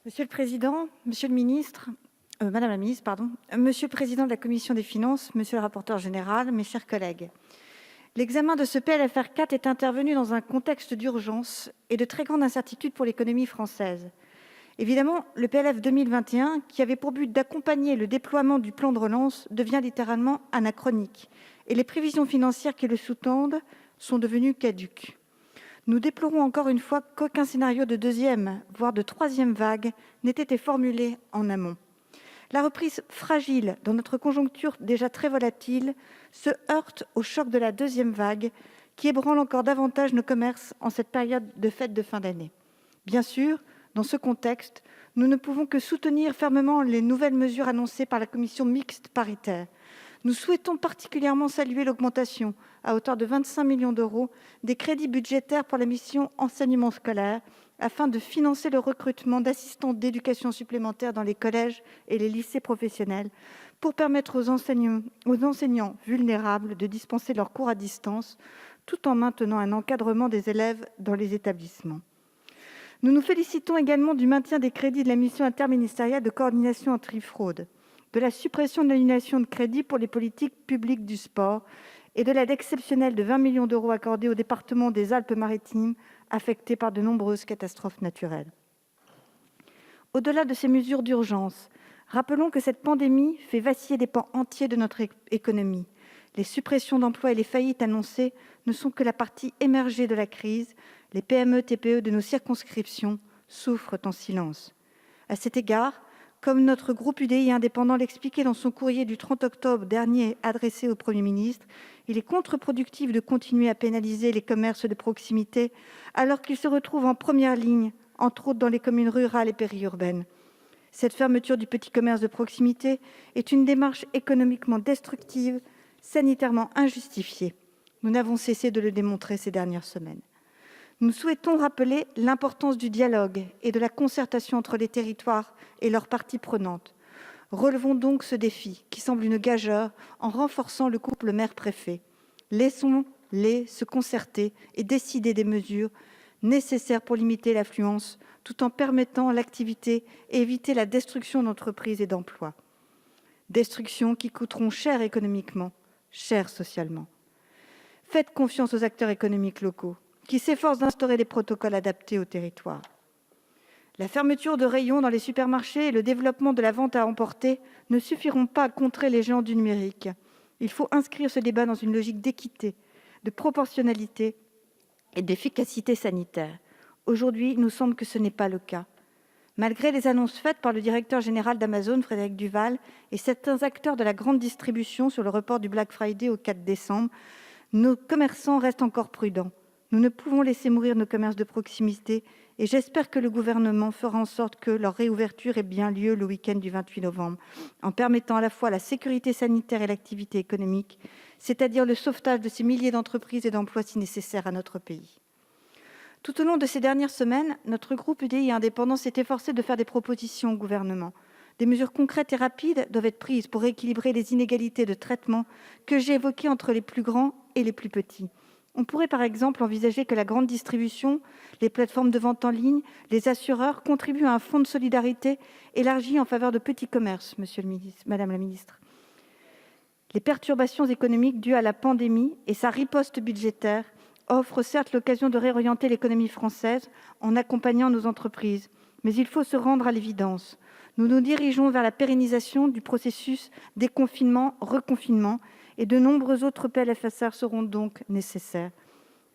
Monsieur le président, monsieur le ministre, madame la ministre, pardon, monsieur le président de la commission des finances, monsieur le rapporteur général, mes chers collègues, l'examen de ce PLFR 4 est intervenu dans un contexte d'urgence et de très grande incertitude pour l'économie française. Évidemment, le PLF 2021, qui avait pour but d'accompagner le déploiement du plan de relance, devient littéralement anachronique et les prévisions financières qui le sous-tendent sont devenues caduques. Nous déplorons encore une fois qu'aucun scénario de deuxième, voire de troisième vague n'ait été formulé en amont. La reprise fragile dans notre conjoncture déjà très volatile se heurte au choc de la deuxième vague qui ébranle encore davantage nos commerces en cette période de fête de fin d'année. Bien sûr, dans ce contexte, nous ne pouvons que soutenir fermement les nouvelles mesures annoncées par la commission mixte paritaire. Nous souhaitons particulièrement saluer l'augmentation, à hauteur de 25 millions d'euros, des crédits budgétaires pour la mission enseignement scolaire, afin de financer le recrutement d'assistants d'éducation supplémentaires dans les collèges et les lycées professionnels, pour permettre aux enseignants vulnérables de dispenser leurs cours à distance, tout en maintenant un encadrement des élèves dans les établissements. Nous nous félicitons également du maintien des crédits de la mission interministérielle de coordination anti-fraude, de la suppression de l'annulation de crédits pour les politiques publiques du sport et de l'aide exceptionnelle de 20 millions d'euros accordée au département des Alpes-Maritimes, affecté par de nombreuses catastrophes naturelles. Au-delà de ces mesures d'urgence, rappelons que cette pandémie fait vaciller des pans entiers de notre économie. Les suppressions d'emplois et les faillites annoncées ne sont que la partie émergée de la crise. Les PME-TPE de nos circonscriptions souffrent en silence. À cet égard, comme notre groupe UDI indépendant l'expliquait dans son courrier du 30 octobre dernier adressé au Premier ministre, il est contre-productif de continuer à pénaliser les commerces de proximité alors qu'ils se retrouvent en première ligne, entre autres dans les communes rurales et périurbaines. Cette fermeture du petit commerce de proximité est une démarche économiquement destructive, sanitairement injustifiée. Nous n'avons cessé de le démontrer ces dernières semaines. Nous souhaitons rappeler l'importance du dialogue et de la concertation entre les territoires et leurs parties prenantes. Relevons donc ce défi, qui semble une gageure, en renforçant le couple maire-préfet. Laissons-les se concerter et décider des mesures nécessaires pour limiter l'affluence, tout en permettant l'activité et éviter la destruction d'entreprises et d'emplois. Destruction qui coûteront cher économiquement, cher socialement. Faites confiance aux acteurs économiques locaux, qui s'efforcent d'instaurer des protocoles adaptés au territoire. La fermeture de rayons dans les supermarchés et le développement de la vente à emporter ne suffiront pas à contrer les géants du numérique. Il faut inscrire ce débat dans une logique d'équité, de proportionnalité et d'efficacité sanitaire. Aujourd'hui, il nous semble que ce n'est pas le cas. Malgré les annonces faites par le directeur général d'Amazon, Frédéric Duval, et certains acteurs de la grande distribution sur le report du Black Friday au 4 décembre, nos commerçants restent encore prudents. Nous ne pouvons laisser mourir nos commerces de proximité et j'espère que le gouvernement fera en sorte que leur réouverture ait bien lieu le week-end du 28 novembre, en permettant à la fois la sécurité sanitaire et l'activité économique, c'est-à-dire le sauvetage de ces milliers d'entreprises et d'emplois si nécessaires à notre pays. Tout au long de ces dernières semaines, notre groupe UDI indépendant s'est efforcé de faire des propositions au gouvernement. Des mesures concrètes et rapides doivent être prises pour rééquilibrer les inégalités de traitement que j'ai évoquées entre les plus grands et les plus petits. On pourrait par exemple envisager que la grande distribution, les plateformes de vente en ligne, les assureurs contribuent à un fonds de solidarité élargi en faveur de petits commerces, madame la ministre. Les perturbations économiques dues à la pandémie et sa riposte budgétaire offrent certes l'occasion de réorienter l'économie française en accompagnant nos entreprises, mais il faut se rendre à l'évidence. Nous nous dirigeons vers la pérennisation du processus déconfinement-reconfinement et de nombreux autres PLFSR seront donc nécessaires.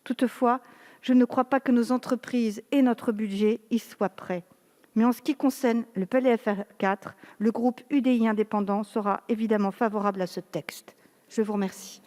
Toutefois, je ne crois pas que nos entreprises et notre budget y soient prêts. Mais en ce qui concerne le PLFR 4, le groupe UDI indépendant sera évidemment favorable à ce texte. Je vous remercie.